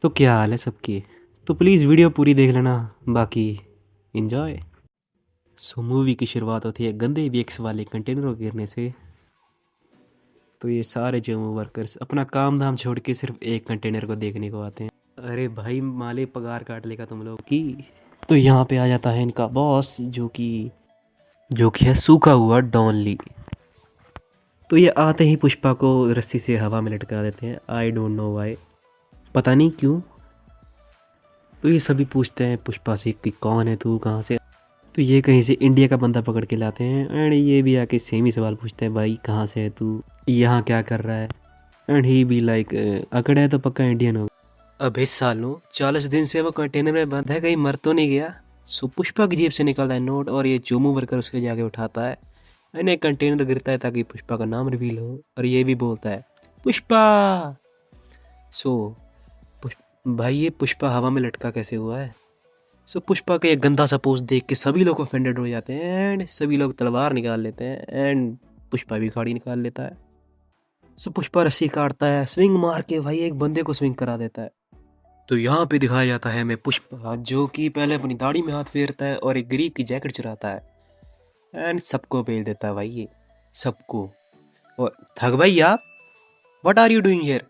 तो क्या हाल है सबकी। तो प्लीज़ वीडियो पूरी देख लेना। बाकी एंजॉय। सो मूवी की शुरुआत होती है गंदे वीक्स वाले कंटेनरों गिरने से। तो ये सारे जम्मू वर्कर्स अपना काम धाम छोड़ के सिर्फ एक कंटेनर को देखने को आते हैं। अरे भाई माले पगार काट लेगा तुम लोग की। तो यहाँ पे आ जाता है इनका बॉस जो कि है सूखा हुआ डॉन ली। तो ये आते ही पुष्पा को रस्सी से हवा में लटका देते हैं। आई डोंट नो वाई, पता नहीं क्यों। तो ये सभी पूछते हैं पुष्पा से कि कौन है तू, कहाँ से। तो ये कहीं से इंडिया का बंदा पकड़ के लाते हैं एंड ये भी आके सेम ही सवाल पूछते हैं, भाई कहाँ से है तू, यहाँ क्या कर रहा है। एंड ही बी लाइक, अकड़ है तो पक्का इंडियन हो। अबे सालों 40 दिन से वो कंटेनर में बंद है, कहीं मर तो नहीं गया। सो पुष्पा की जेब से निकलता है नोट और ये जोमू वर्कर उसके जाके उठाता है। एंड एक कंटेनर गिरता है ताकि पुष्पा का नाम रिवील हो और ये भी बोलता है पुष्पा। सो भाई ये पुष्पा हवा में लटका कैसे हुआ है। सो पुष्पा का एक गंदा सा पोस्ट देख के सभी लोग ऑफेंडेड हो जाते हैं एंड सभी लोग तलवार निकाल लेते हैं एंड पुष्पा भी खाड़ी निकाल लेता है। सो पुष्पा रस्सी काटता है, स्विंग मार के भाई एक बंदे को स्विंग करा देता है। तो यहाँ पे दिखाया जाता है मैं पुष्पा जो कि पहले अपनी दाढ़ी में हाथ फेरता है और एक गरीब की जैकेट चुराता है एंड सबको बेच देता है भाई ये सबको। और थक भाई आप, what are you doing here.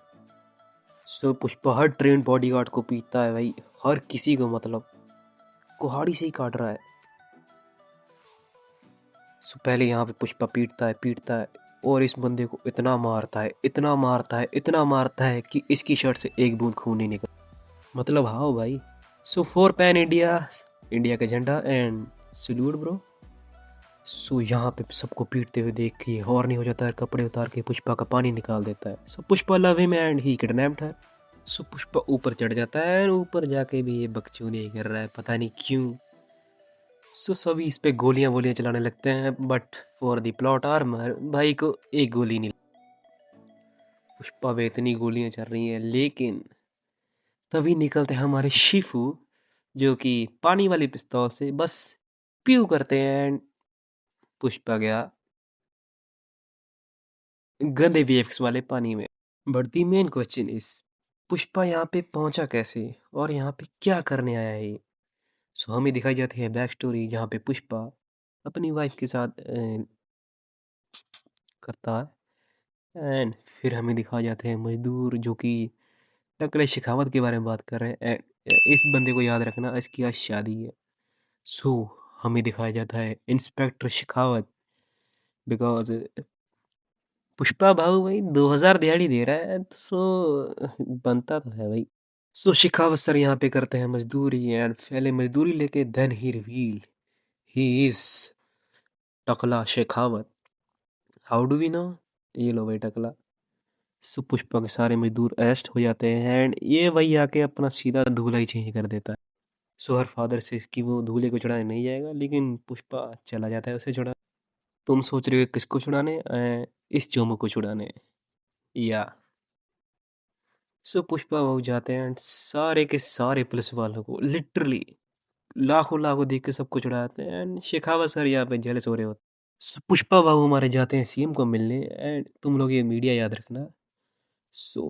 So Pushpa हर ट्रेन बॉडीगार्ड को पीटता है भाई, हर किसी को, मतलब कुहाड़ी से ही काट रहा है। सो पहले यहाँ पे पुष्पा पीटता है और इस बंदे को इतना मारता है, इतना मारता है, इतना मारता है कि इसकी शर्ट से एक बूंद खून नहीं निकल, मतलब हाँ भाई। So for pan India, India का झंडा एंड सल्यूट ब्रो। सो यहाँ पे सबको पीटते हुए देख के हॉर्नी हो जाता है, कपड़े उतार के पुष्पा का पानी निकाल देता है। So Pushpa love him and he kidnapped her. So Pushpa ऊपर चढ़ जाता है, ऊपर जाके भी ये बकचोदी कर रहा है, पता नहीं क्यों। सो सभी इस पे गोलियां वोलियां चलाने लगते हैं but for the plot armour भाई को एक गोली नहीं। पुष्पा पे इतनी गोलियां चल रही हैं लेकिन तभी निकलते हैं हमारे शिफू जो कि पानी वाली पिस्तौल से बस प्यू करते हैं एंड पुष्पा गया गंदे वीएफएक्स वाले पानी में। But the main question is Pushpa यहाँ पे पहुंचा कैसे और यहाँ पे क्या करने आया है। सो हमें दिखाई जाती है बैक स्टोरी जहाँ पे पुष्पा अपनी वाइफ के साथ करता है एंड फिर हमें दिखाए जाते हैं मजदूर जो कि टकले शेखावत के बारे में बात कर रहे हैं एंड इस बंदे को याद रखना, इसकी आज शादी है। सो हमें दिखाया जाता है इंस्पेक्टर शेखावत बिकॉज पुष्पा भाऊ भाई 2000 दिहाड़ी दे रहा है सो बनता तो है भाई। सो शेखावत सर यहाँ पे करते हैं मजदूरी एंड पहले मजदूरी लेके then he reveal he is टकला Shekhawat. How do we know, ये लो भाई टकला। सो पुष्पा के सारे मजदूर अरेस्ट हो जाते हैं एंड ये वही आके अपना सीधा दूल्हा ही चेंज कर देता है। सो हर फादर से इसकी वो दूल्हे को चढ़ाने नहीं जाएगा लेकिन पुष्पा चला जाता है उसे छुड़ा। तुम सोच रहे हो किसको छुड़ाने, इस चोमू को छुड़ाने या। सो पुष्पा वो जाते हैं एंड सारे के सारे पुलिस वालों को लिटरली लाखों लाखों देख के सबको छुड़ाते हैं एंड शेखावत सर यहाँ पे जेलस हो रहे होते। सो पुष्पा बाबू हमारे जाते हैं सीएम को मिलने एंड तुम लोग ये मीडिया याद रखना। सो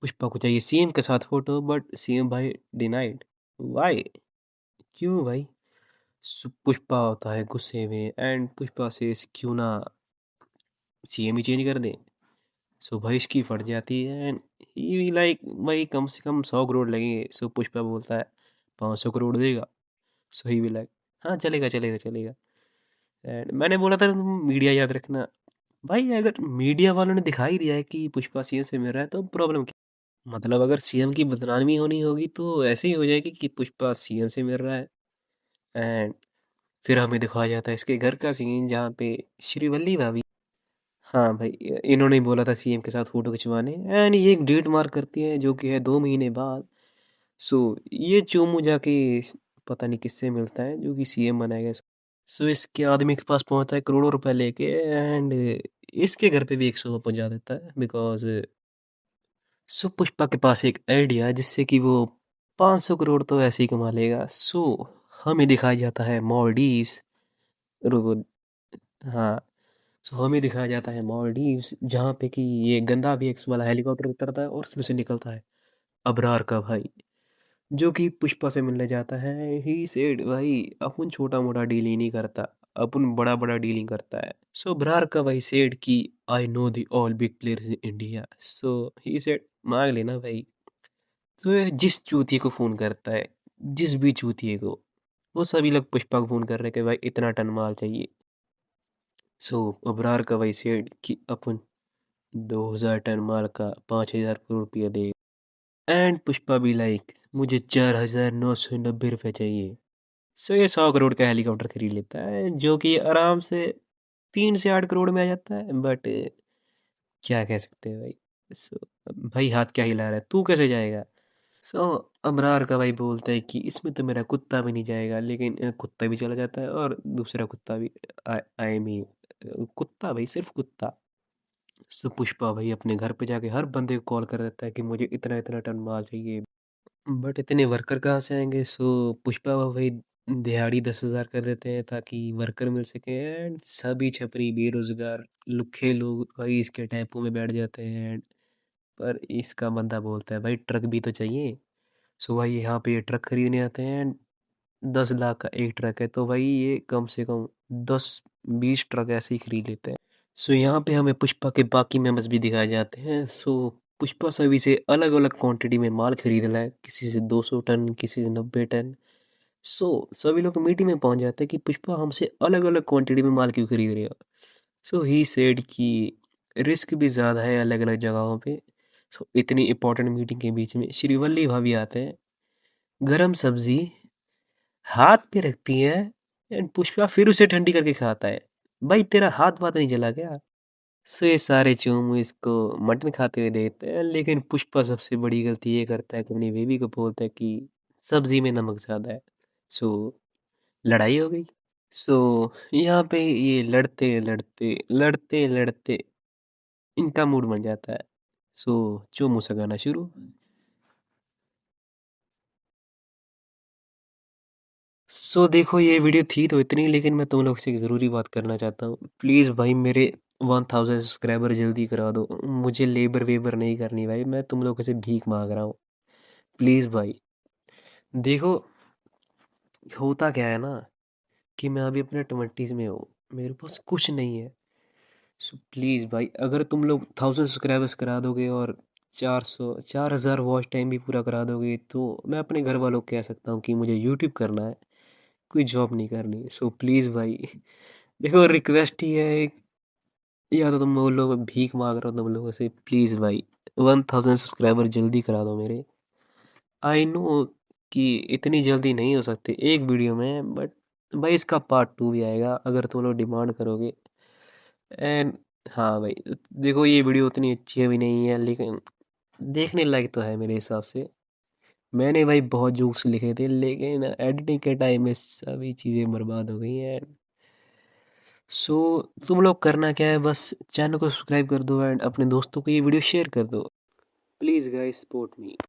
पुष्पा को चाहिए सीएम के साथ फोटो बट सीएम भाई डिनाइड। वाई, क्यों भाई। पुष्पा होता है गुस्से में एंड पुष्पा से क्यों ना सीएम ही चेंज कर दें। सो भाई इसकी फट जाती है एंड ही लाइक भाई कम से कम 100 करोड़ लगेंगे। सो पुष्पा बोलता है 500 करोड़ देगा। सो ही भी लाइक हाँ चलेगा चलेगा चलेगा। एंड मैंने बोला था तुम मीडिया याद रखना। भाई अगर मीडिया वालों ने दिखाई दिया है कि पुष्पा सीएम से मिल रहा है तो प्रॉब्लम क्या, मतलब अगर सीएम की बदनामी होनी होगी तो ऐसे ही हो जाएगी कि पुष्पा सीएम से मिल रहा है। एंड फिर हमें दिखाया जाता है इसके घर का सीन जहाँ पे श्रीवल्ली भाभी, हाँ भाई इन्होंने ही बोला था सीएम के साथ फोटो खिंचवाने एंड ये एक डेट मार्क करती है जो कि है 2 महीने बाद। सो ये चोमू जाके पता नहीं किससे मिलता है जो कि सीएम बनाएगा। सो इसके आदमी के पास पहुंचता है करोड़ों रुपए लेके एंड इसके घर पे भी 100 पहुंचा देता है बिकॉज सो पुष्पा के पास एक आइडिया है जिससे कि वो 500 करोड़ तो ऐसे ही कमा लेगा। सो हमें दिखाया जाता है मॉलडीव्स, रुको, हाँ। सो हमें दिखाया जाता है मॉलडीव्स जहाँ पे कि ये गंदा भी एक्स वाला हेलीकॉप्टर उतरता है और उसमें से निकलता है अबरार का भाई, जो कि पुष्पा से मिलने जाता है। ही सेड भाई अपन छोटा मोटा डील ही नहीं करता, अपन बड़ा बड़ा डीलिंग करता है। सो अबरार का भाई सेड कि I know the all big players in India. So he said मांग लेना भाई। तो ये जिस चूतिए को फोन करता है, जिस भी चूतिए को, वो सभी लोग पुष्पा को फोन कर रहे हैं कि भाई इतना टन माल चाहिए। सो अबरार का भाई सेड कि अपन 2000 टन माल का 5000 करोड़ रुपया दे। एंड पुष्पा भी लाइक मुझे 4990 रुपये चाहिए। सो ये 100 करोड़ का हेलीकॉप्टर खरीद लेता है, जो कि आराम से 3 से 8 करोड़ में आ जाता है। बट क्या कह सकते हैं भाई। सो भाई हाथ क्या हिला रहा है, तू कैसे जाएगा। सो अबरार का भाई बोलता है कि इसमें तो मेरा कुत्ता भी नहीं जाएगा, लेकिन कुत्ता भी चला जाता है और दूसरा कुत्ता भी। आई मीन कुत्ता भाई, सिर्फ कुत्ता। सो पुष्पा भाई अपने घर पे जाके हर बंदे को कॉल कर देता है कि मुझे इतना इतना टन माल चाहिए। बट इतने वर्कर कहाँ से आएंगे। सो पुष्पा भाई दिहाड़ी 10,000 कर देते हैं ताकि वर्कर मिल सके। एंड सभी छपरी बेरोजगार लुखे लोग भाई इसके टेम्पो में बैठ जाते हैं। पर इसका बंदा बोलता है भाई ट्रक भी तो चाहिए। सो भाई यहाँ पे ये ट्रक खरीदने आते हैं। 10 लाख का एक ट्रक है, तो भाई ये कम से कम 10-20 ट्रक ऐसे ही खरीद लेते हैं। सो यहाँ पे हमें पुष्पा के बाकी मेंबर्स भी दिखाए जाते हैं। सो पुष्पा सभी से अलग अलग क्वांटिटी में माल खरीद रहा है, किसी से 200 टन, किसी से 90 टन। सो सभी लोग मीटिंग में पहुंच जाते हैं कि पुष्पा हमसे अलग अलग क्वांटिटी में माल क्यों खरीद रहे हो। सो ही सेड कि रिस्क भी ज़्यादा है अलग अलग जगहों पे। सो इतनी इंपॉर्टेंट मीटिंग के बीच में श्रीवल्ली भाभी आते हैं। गरम सब्जी हाथ पे रखती है एंड पुष्पा फिर उसे ठंडी करके खाता है। भाई तेरा हाथ वाथ नहीं जला क्या। सो ये सारे चूम इसको मटन खाते हुए देखते हैं, लेकिन पुष्पा सबसे बड़ी गलती ये करता है कि अपनी बेबी को बोलता है कि सब्जी में नमक ज़्यादा है। सो लड़ाई हो गई। सो यहाँ पे ये लड़ते लड़ते लड़ते लड़ते इनका मूड बन जाता है। सो चोमू सा गाना शुरू। सो देखो ये वीडियो थी तो इतनी, लेकिन मैं तुम लोग से एक ज़रूरी बात करना चाहता हूँ। प्लीज़ भाई मेरे 1000 सब्सक्राइबर जल्दी करा दो। मुझे लेबर वेबर नहीं करनी भाई, मैं तुम लोगों से भीख मांग रहा हूँ। प्लीज़ भाई। देखो होता क्या है ना कि मैं अभी अपने 20s में हूँ, मेरे पास कुछ नहीं है। सो प्लीज़ भाई अगर तुम लोग 1000 सब्सक्राइबर्स करा दोगे और 4000 वॉच टाइम भी पूरा करा दोगे, तो मैं अपने घर वालों को कह सकता हूँ कि मुझे यूट्यूब करना है, कोई जॉब नहीं करनी। सो प्लीज़ भाई देखो रिक्वेस्ट ही है एक, या तो तुम बोलो मैं भीख मांग रहा हूँ तुम लोगों से। प्लीज़ भाई 1000 सब्सक्राइबर जल्दी करा दो मेरे। आई नो कि इतनी जल्दी नहीं हो सकती एक वीडियो में, बट भाई इसका पार्ट 2 भी आएगा अगर तुम लोग डिमांड करोगे। एंड हाँ भाई देखो ये वीडियो उतनी अच्छी भी नहीं है, लेकिन देखने लायक तो है मेरे हिसाब से। मैंने भाई बहुत जोक्स लिखे थे, लेकिन एडिटिंग के टाइम में सभी चीज़ें बर्बाद हो गई हैं। सो तुम लोग करना क्या है, बस चैनल को सब्सक्राइब कर दो एंड अपने दोस्तों को ये वीडियो शेयर कर दो। Please guys support me.